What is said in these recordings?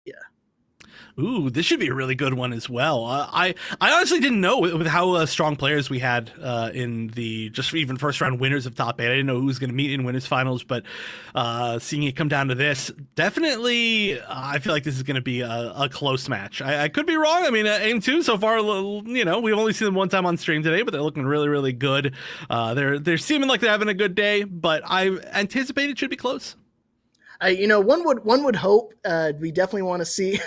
Yeah. Ooh, this should be a really good one as well. I honestly didn't know with how strong players we had in the just even first round winners of top 8. I didn't know who was going to meet in winners finals, but seeing it come down to this, definitely, I feel like this is going to be a close match. I could be wrong. I mean, Aimedtwo so far, you know, we've only seen them one time on stream today, but they're looking really, really good. They're seeming like they're having a good day, but I anticipate it should be close. You know, one would hope. We definitely want to see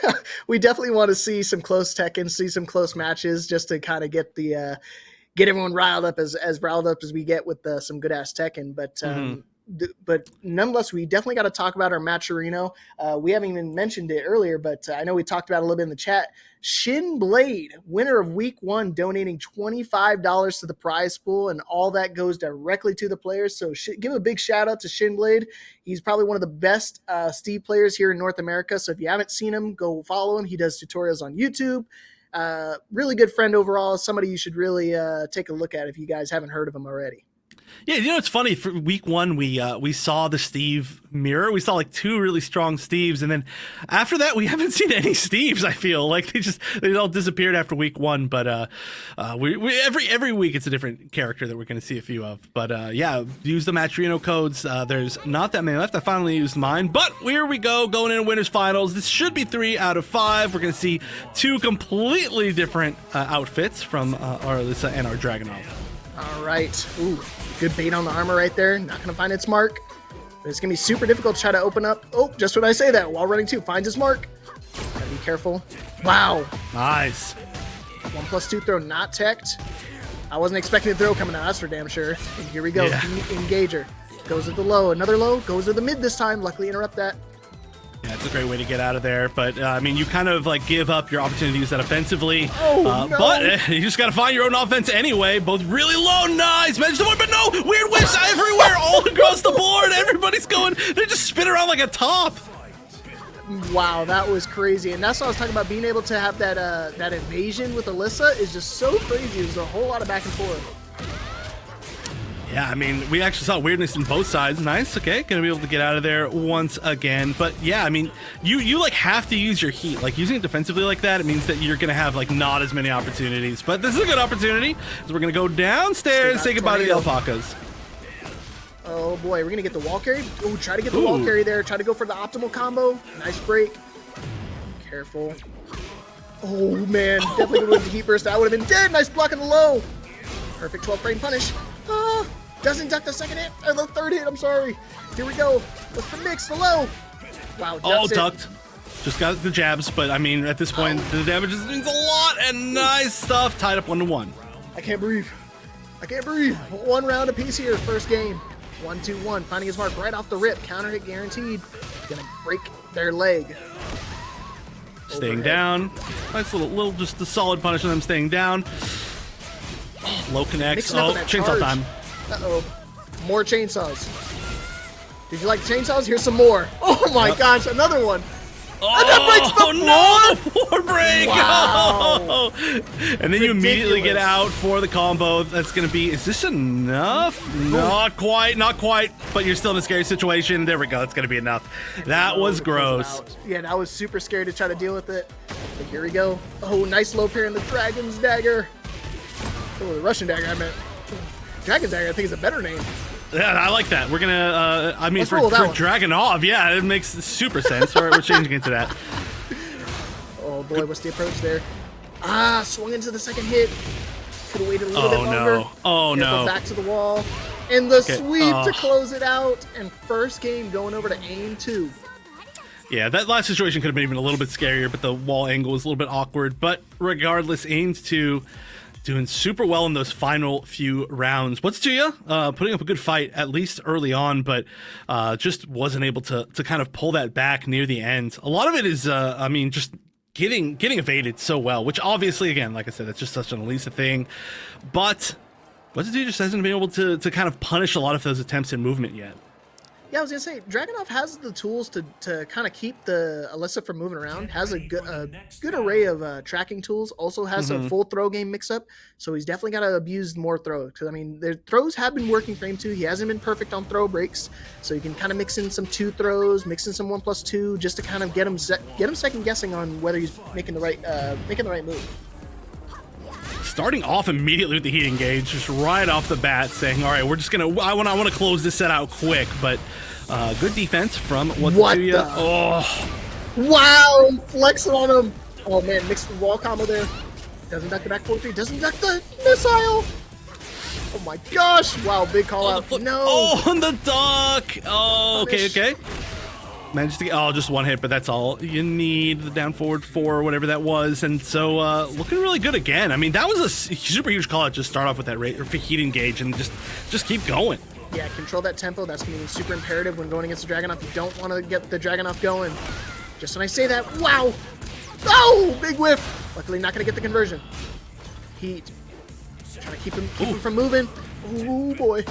we definitely want to see some close Tekken, see some close matches, just to kind of get the get everyone riled up as riled up as we get with some good ass Tekken. Mm-hmm. But nonetheless, we definitely got to talk about our Matcherino. We haven't even mentioned it earlier, but I know we talked about it a little bit in the chat. Shin Blade, winner of week 1, donating $25 to the prize pool, and all that goes directly to the players. So give a big shout out to Shin Blade. He's probably one of the best Steve players here in North America. So if you haven't seen him, go follow him. He does tutorials on YouTube. Really good friend overall. Somebody you should really take a look at if you guys haven't heard of him already. Yeah, you know it's funny. For week 1, we saw the Steve mirror. We saw like 2 really strong Steves, and then after that, we haven't seen any Steves. I feel like they all disappeared after week 1. But we every week it's a different character that we're going to see a few of. But yeah, use the Matcherino codes. There's not that many left. I finally used mine, but here we go, going into winners finals. This should be 3 out of 5. We're going to see 2 completely different outfits from our Alyssa and our Dragunov. All right. Ooh, good bait on the armor right there. Not going to find its mark. But it's going to be super difficult to try to open up. Oh, just when I say that, while running 2, finds his mark. Gotta be careful. Wow. Nice. 1+2 throw not teched. I wasn't expecting a throw coming out, that's for damn sure. And here we go. Yeah. Engager. Goes at the low. Another low. Goes to the mid this time. Luckily interrupt that. Yeah, it's a great way to get out of there, but I mean, you kind of like give up your opportunity to use that offensively. Oh, no. But you just got to find your own offense anyway. Both really low, nice, manage the one, but no, weird whiffs everywhere, all across the board. Everybody's going, they just spin around like a top. Wow, that was crazy, and that's what I was talking about. Being able to have that that invasion with Alyssa is just so crazy. There's a whole lot of back and forth. Yeah, I mean, we actually saw weirdness in both sides. Nice, okay, gonna be able to get out of there once again. But yeah, I mean, you like have to use your heat. Like using it defensively like that, it means that you're gonna have like not as many opportunities. But this is a good opportunity, because we're gonna go downstairs, say goodbye to the alpacas. Oh boy, we're gonna get the wall carry. Oh, try to get the wall carry there. Try to go for the optimal combo. Nice break. Careful. Oh man, definitely gonna win the heat burst. That would have been dead. Nice block in the low. Perfect 12 frame punish. Ah, doesn't duck the second hit, or the third hit, I'm sorry. Here we go. What's the mix, the low? Wow, ducked. Just got the jabs, but I mean, at this point, the damage means a lot, and nice stuff. Tied up 1-1. I can't breathe. I can't breathe. 1 round apiece here, first game. 1-2-1, finding his mark right off the rip. Counter hit guaranteed. Gonna break their leg. Staying down. Nice little, just a solid punish on them staying down. Low connects. Oh, chainsaw time. Uh-oh. More chainsaws. Did you like chainsaws? Here's some more. Oh my gosh, another one. Oh, no, the 4 break. Wow. Oh. And then you immediately get out for the combo. That's going to be, is this enough? Not quite, not quite, but you're still in a scary situation. There we go. That's going to be enough. That was gross. Yeah, that was super scary to try to deal with it. But here we go. Oh, nice low pair in the Dragon's Dagger. Oh, the Russian Dagger, I meant. Dragon's Dagger, I think is a better name. Yeah, I like that. We're gonna, I mean, for Dragunov, yeah, it makes super sense. All right, we're changing into that. Oh boy, what's the approach there? Ah, swung into the second hit. Could have waited a little bit longer. No. Oh no. Back to the wall. And the sweep to close it out. And first game going over to Aimedtwo. Yeah, that last situation could have been even a little bit scarier, but the wall angle was a little bit awkward. But regardless, Aimedtwo doing super well in those final few rounds. What's TOOYA? Putting up a good fight, at least early on, but just wasn't able to kind of pull that back near the end. A lot of it is, I mean, just getting evaded so well, which obviously, again, like I said, that's just such an Elisa thing. But WHATZIT just hasn't been able to kind of punish a lot of those attempts in movement yet. Yeah, I was gonna say Dragunov has the tools to kind of keep the Alyssa from moving around. Has a good array of tracking tools. Also has a full throw game mix up. So he's definitely got to abuse more throws. Because I mean, their throws have been working for him too. He hasn't been perfect on throw breaks. So you can kind of mix in some 2 throws, mix in some 1+2, just to kind of get him second guessing on whether he's making the right move. Starting off immediately with the heat engage, just right off the bat, saying, "All right, we're just gonna. I want to close this set out quick." But good defense from WHATZIT. Oh, wow! Flexing on him. Oh man, mixed the wall combo there. Doesn't duck the back 4-3. Doesn't duck the missile. Oh my gosh! Wow, big call out. No. Oh, on the duck. Oh, okay. Managed to get, just one hit, but that's all you need. The down forward 4 or whatever that was. And so looking really good again. I mean, that was a super huge call out. Just start off with that heat engage and just keep going. Yeah, control that tempo. That's going to be super imperative when going against the Dragunov. You don't want to get the Dragunov going. Just when I say that, wow! Oh, big whiff! Luckily not going to get the conversion. Heat. Trying to keep him from moving. Oh boy.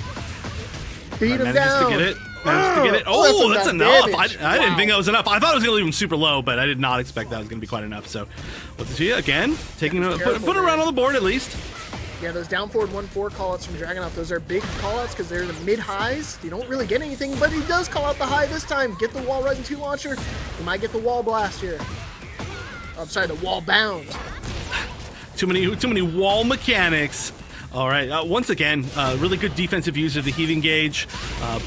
Beat him down. To get it. Managed to get it. Oh, that's enough. I didn't think that was enough. I thought it was going to leave him super low, but I did not expect that was going to be quite enough. So, WHATZIT again, taking put around on the board at least. Yeah, those down forward 1-4 callouts from Dragunov, those are big callouts because they're the mid-highs. You don't really get anything, but he does call out the high this time. Get the wall rising 2 launcher. You might get the wall blast here. I'm sorry, the wall bound. Too many wall mechanics. All right, once again, really good defensive use of the heat engage,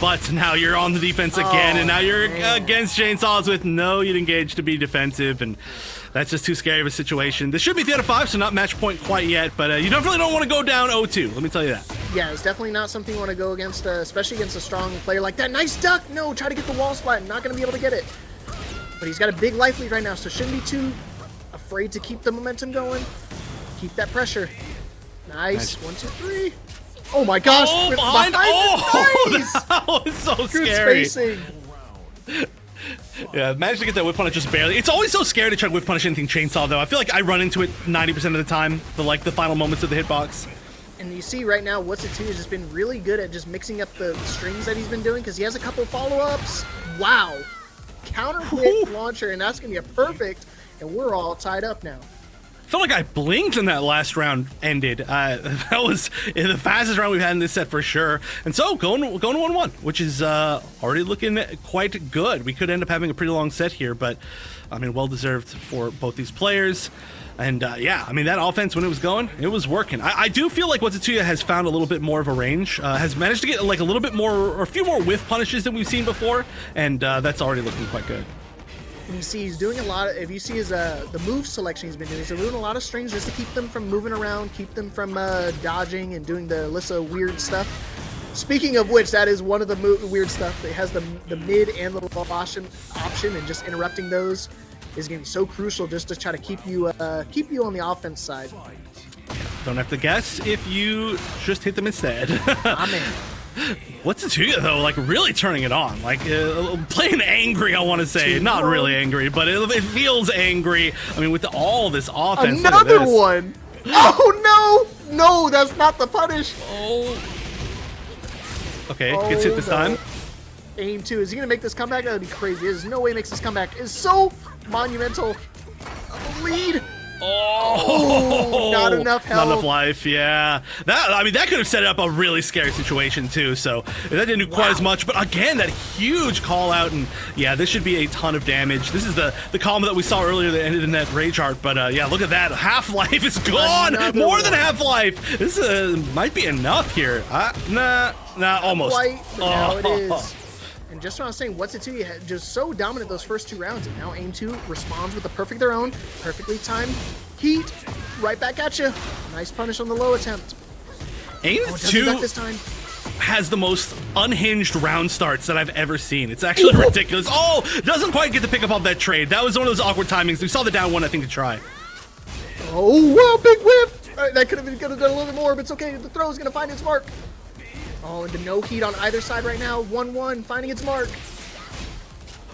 but now you're on the defense again, and now you're against Chainsaws with no heat engage to be defensive, and that's just too scary of a situation. This should be 3 out of 5, so not match point quite yet, but you definitely don't want to go down 0-2, let me tell you that. Yeah, it's definitely not something you want to go against, especially against a strong player like that. Nice duck! No, try to get the wall splat, not going to be able to get it. But he's got a big life lead right now, so shouldn't be too afraid to keep the momentum going. Keep that pressure. Nice. 1, 2, 3. Oh my gosh! Oh, behind! Oh, nice. That was so Good scary. spacing. Yeah, managed to get that whip punish just barely. It's always so scary to try to whip punish anything chainsaw, though. I feel like I run into it 90% of the time. The final moments of the hitbox. And you see right now, WHATZIT has just been really good at just mixing up the strings that he's been doing because he has a couple follow-ups. Wow. Counter hit launcher, and that's going to be a perfect, and we're all tied up now. Felt like I blinked when that last round ended. That was the fastest round we've had in this set for sure. And so going 1-1, which is already looking quite good. We could end up having a pretty long set here, but I mean, well deserved for both these players. And yeah, I mean, that offense when it was going, it was working. I do feel like TOOYA has found a little bit more of a range, has managed to get like a little bit more or a few more whiff punishes than we've seen before, and that's already looking quite good. And you see he's doing a lot of, if you see his the move selection he's been doing, he's doing a lot of strings just to keep them from moving around, keep them from dodging and doing the Alyssa weird stuff. Speaking of which, that is one of the weird stuff. It has the mid and little option, and just interrupting those is going to be so crucial just to try to keep you on the offense side. Don't have to guess if you just hit them instead. Amen. WHATZIT though, like really turning it on, like playing angry. I want to say not really angry, but it feels angry. I mean, with all this offense. Another one. Oh no, that's not the punish. Oh. Okay, gets hit this time. Aimedtwo, is he gonna make this comeback? That would be crazy. There's no way he makes this comeback. It's so monumental. Lead. Oh, not enough health. Not enough life, yeah. That could have set up a really scary situation too, so that didn't do quite as much, but again, that huge call out, and yeah, this should be a ton of damage. This is the combo that we saw earlier that ended in that rage art, but yeah, look at that. Half-life is gone! More than half-life! This might be enough here. Nah, almost. Quite, but now it is. And just what I was saying, WHATZIT just so dominant those first 2 rounds, and now Aimedtwo responds with a perfect their own, perfectly timed heat, right back at you. Nice punish on the low attempt. Aimedtwo this time has the most unhinged round starts that I've ever seen. It's actually ridiculous. Oh, doesn't quite get to pick up on that trade. That was one of those awkward timings. We saw the down one, I think, to try. Oh, wow, big whip. All right, that could have done a little bit more, but it's okay. The throw is going to find its mark. Oh, and the no heat on either side right now. 1-1, finding its mark.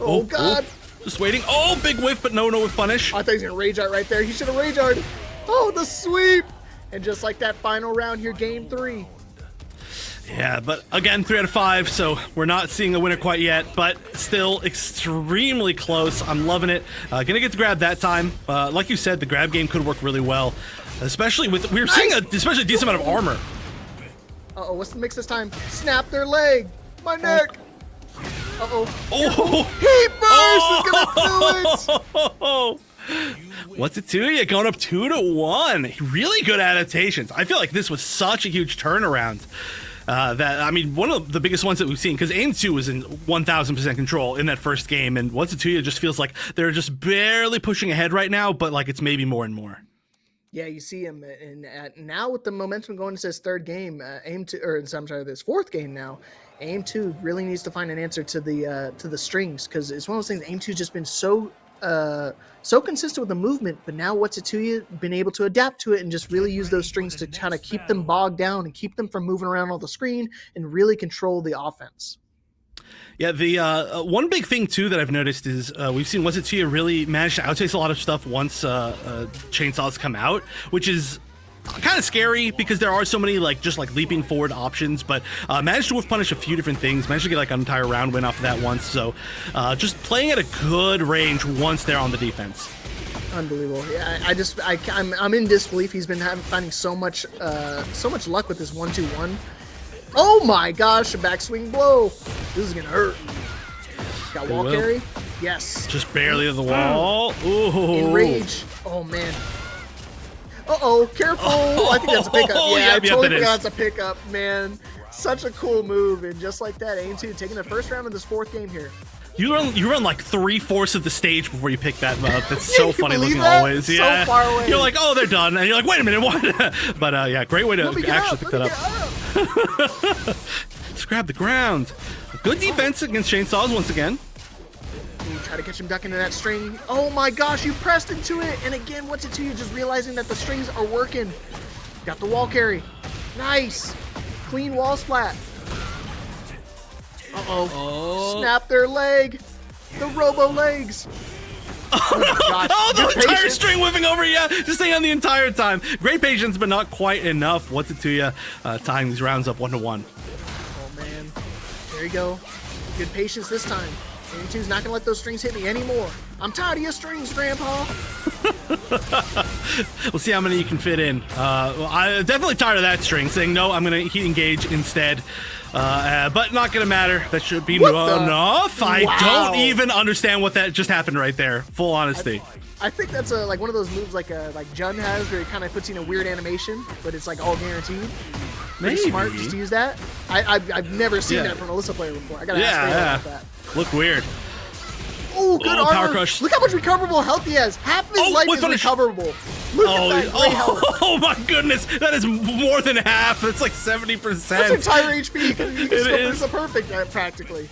Oh, God. Just waiting. Oh, big whiff, but no whiff punish. I thought he was going to rage art right there. He should have rage arted. Oh, the sweep. And just like that final round here, game 3. Yeah, but again, 3 out of 5, so we're not seeing a winner quite yet, but still extremely close. I'm loving it. Gonna get to grab that time. Like you said, the grab game could work really well, especially with, we were seeing especially a decent amount of armor. Uh-oh, what's the mix this time? Snap their leg! My neck! Uh-oh. Oh! Heat burst is gonna do it! What's it to you? Going up 2-1. Really good adaptations. I feel like this was such a huge turnaround. One of the biggest ones that we've seen, because Aimedtwo was in 1000% control in that first game, and What's It To You just feels like they're just barely pushing ahead right now, but like it's maybe more and more. Yeah, you see him, and now with the momentum going into his third game, this fourth game now, Aimedtwo really needs to find an answer to the strings, because it's one of those things. Aimedtwo's just been so consistent with the movement, but now What's It To You been able to adapt to it and just really use those strings to kind of keep them bogged down and keep them from moving around on the screen and really control the offense. Yeah, the one big thing too that I've noticed is we've seen What's It To You really manage to outpace a lot of stuff once chainsaws come out, which is kind of scary because there are so many just leaping forward options, but managed to whiff punish a few different things, managed to get an entire round win off of that once, so just playing at a good range once they're on the defense. Unbelievable. Yeah, I'm in disbelief. He's been finding so much luck with this 1-2-1. Oh my gosh, a backswing blow. This is gonna hurt. Got wall carry. Yes. Just barely to the wall. Ooh. Enrage. Oh man. Uh-oh, careful! I think that's a pickup. Yeah, I totally forgot that's a pickup, man. Such a cool move, and just like that, Aimedtwo taking the first round of this fourth game here. You run like 3/4 of the stage before you pick that up. That's so funny looking that? always. Yeah. So far away. You're like, oh, they're done, and you're like, wait a minute, what? But yeah, great way to actually pick that up. Just grab the ground. Good defense against chainsaws once again. Ooh, try to catch him ducking into that string. Oh my gosh, you pressed into it, and again, What's It To You? Just realizing that the strings are working. Got the wall carry. Nice. Clean wall splat. Uh-oh. Snap their leg. The robo legs. Oh, gosh. The entire string whipping over, yeah. Just staying on the entire time. Great patience, but not quite enough. What's It To You? Tying these rounds up 1-1. Oh, man. There you go. Good patience this time. Aimedtwo's not going to let those strings hit me anymore. I'm tired of your strings, Grandpa. We'll see how many you can fit in. I'm definitely tired of that string, saying, no, I'm going to heat engage instead. But not gonna matter. That should be enough. Wow. I don't even understand what that just happened right there. Full honesty. I think that's one of those moves like Jun has, where he kind of puts in a weird animation, but it's all guaranteed. Maybe smart just to use that. I've never seen that from an Alyssa player before. I gotta ask about that. Look weird. Oh, good armor. Power crush. Look how much recoverable health he has. Half of his life is recoverable. Look at that great health. Oh my goodness, that is more than half. It's like 70%. That's entire HP. You can it's a perfect practically.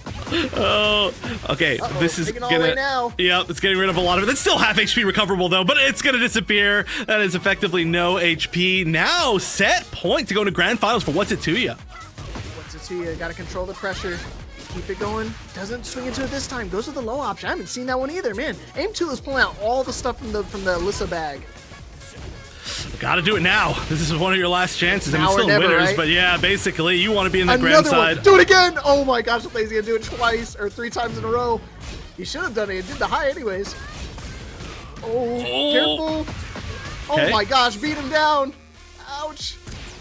Oh, okay. This is gonna. Now. Yep, it's getting rid of a lot of it. That's still half HP recoverable though, but it's gonna disappear. That is effectively no HP. Now set point to go into grand finals for What's It To You. What's It To You? Gotta control the pressure. Keep it going. Doesn't swing into it this time. Goes with the low option. I haven't seen that one either, man. Aimedtwo is pulling out all the stuff from the Alyssa bag. Gotta do it now. This is one of your last chances. Now still never, winners, right? but yeah, basically, you want to be in the grand side. One. Do it again! Oh my gosh, I he's gonna do it twice or 3 times in a row. He should have done it. He did the high anyways. Oh, careful. Oh my gosh, beat him down. Ouch.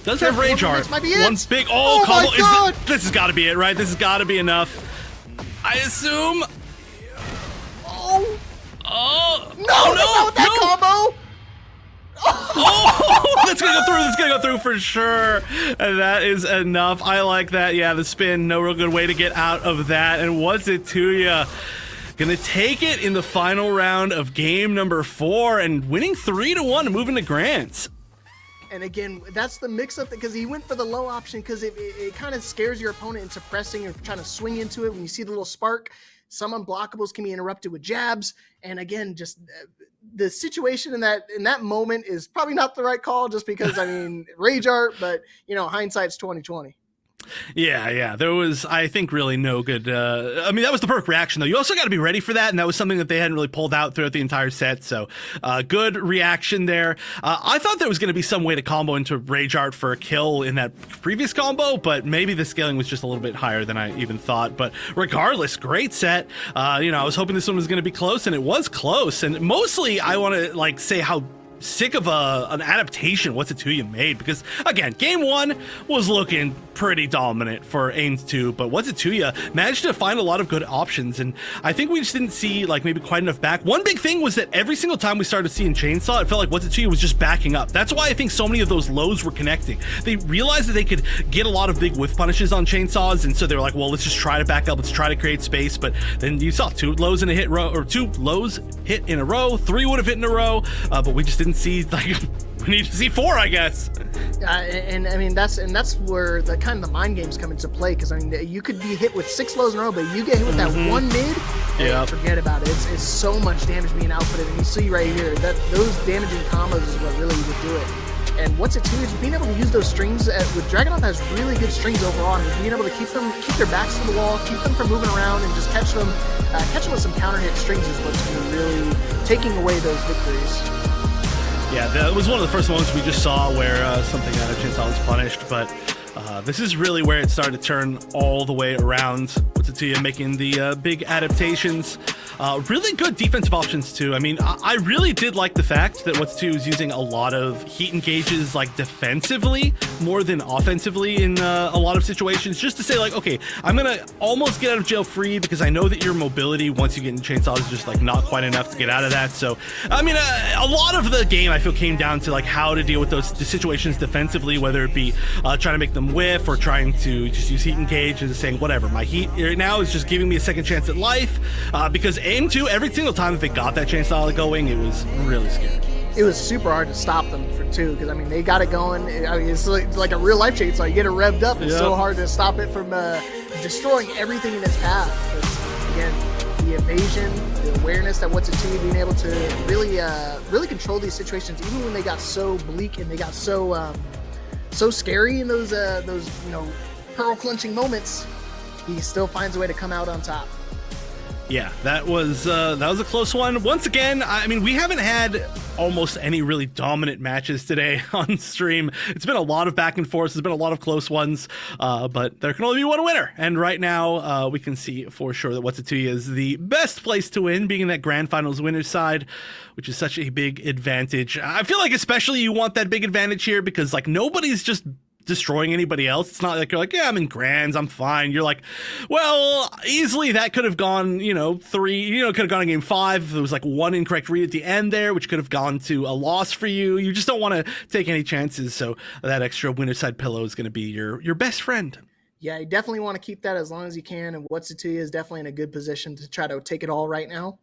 Does have rage art. One big oh combo. My God. This has got to be it, right? This has got to be enough. I assume. Oh. No, not with that combo. Oh, that's gonna go through. That's gonna go through for sure. And that is enough. I like that. Yeah, the spin. No real good way to get out of that. And What's It To You? Gonna take it in the final round of game number 4 and winning 3-1 and moving to grands. And again, that's the mix-up, because he went for the low option because it kind of scares your opponent into pressing or trying to swing into it. When you see the little spark, some unblockables can be interrupted with jabs. And again, just the situation in that moment is probably not the right call, just because, I mean, rage art, but, hindsight's 20/20. Yeah. There was, I think, really no good. I mean, that was the perfect reaction, though. You also got to be ready for that, and that was something that they hadn't really pulled out throughout the entire set. So, good reaction there. I thought there was going to be some way to combo into Rage Art for a kill in that previous combo, but maybe the scaling was just a little bit higher than I even thought. But regardless, great set. I was hoping this one was going to be close, and it was close. And mostly, I want to say how sick of an adaptation WHATZIT made, because again, game one was looking pretty dominant for Aimedtwo, but WHATZIT managed to find a lot of good options, and I think we just didn't see maybe quite enough back. One big thing was that every single time we started seeing Chainsaw, it felt like WHATZIT was just backing up. That's why I think so many of those lows were connecting. They realized that they could get a lot of big whiff punishes on Chainsaws, and so they were like, well, let's just try to back up, let's try to create space. But then you saw two lows in a row, three would have hit in a row, but we just didn't see, we need to see four, I guess. And I mean, that's where the kind of the mind games come into play, because I mean, you could be hit with 6 lows in a row, but you get hit with that one mid, forget about it. It's so much damage being outputted, and you see right here that those damaging combos is what really would do it. And WHATZIT is being able to use those strings. With Dragunov has really good strings overall, and being able to keep their backs to the wall, keep them from moving around, and just catch them with some counter hit strings is what's going to really taking away those victories. Yeah, that was one of the first moments we just saw where something out of Chainsaw was punished, but this is really where it started to turn all the way around. WHATZIT making the big adaptations. Really good defensive options, too. I mean, I really did like the fact that WHATZIT was using a lot of heat engages, defensively, more than offensively in a lot of situations, just to say, okay, I'm going to almost get out of jail free, because I know that your mobility, once you get into Chainsaw, is just, not quite enough to get out of that. So, I mean, a lot of the game, I feel, came down to, how to deal with those situations defensively, whether it be trying to make them whiff, or trying to just use heat engage and just saying, whatever, my heat right now is just giving me a second chance at life, because Aimedtwo, every single time that they got that Chainsaw going, it was really scary. It was super hard to stop them too, because I mean, they got it going. I mean, it's like a real life chainsaw. You get it revved up. It's so hard to stop it from destroying everything in its path. But again, the evasion, the awareness that WHATZIT being able to really control these situations, even when they got so bleak and they got so scary in those pearl clenching moments, he still finds a way to come out on top. Yeah, that was a close one. Once again, I mean, we haven't had almost any really dominant matches today on stream. It's been a lot of back and forth. There's been a lot of close ones, but there can only be one winner. And right now, we can see for sure that WHATZIT is the best place to win, being in that grand finals winner's side, which is such a big advantage. I feel like especially you want that big advantage here, because nobody's just destroying anybody else. It's not like you're like, yeah, I'm in grands, I'm fine. You're like, well, easily that could have gone, could have gone in game 5 if there was one incorrect read at the end there, which could have gone to a loss for you. You just don't want to take any chances, so that extra winner's side pillow is going to be your best friend. Yeah, you definitely want to keep that as long as you can, and WHATZIT is definitely in a good position to try to take it all right now.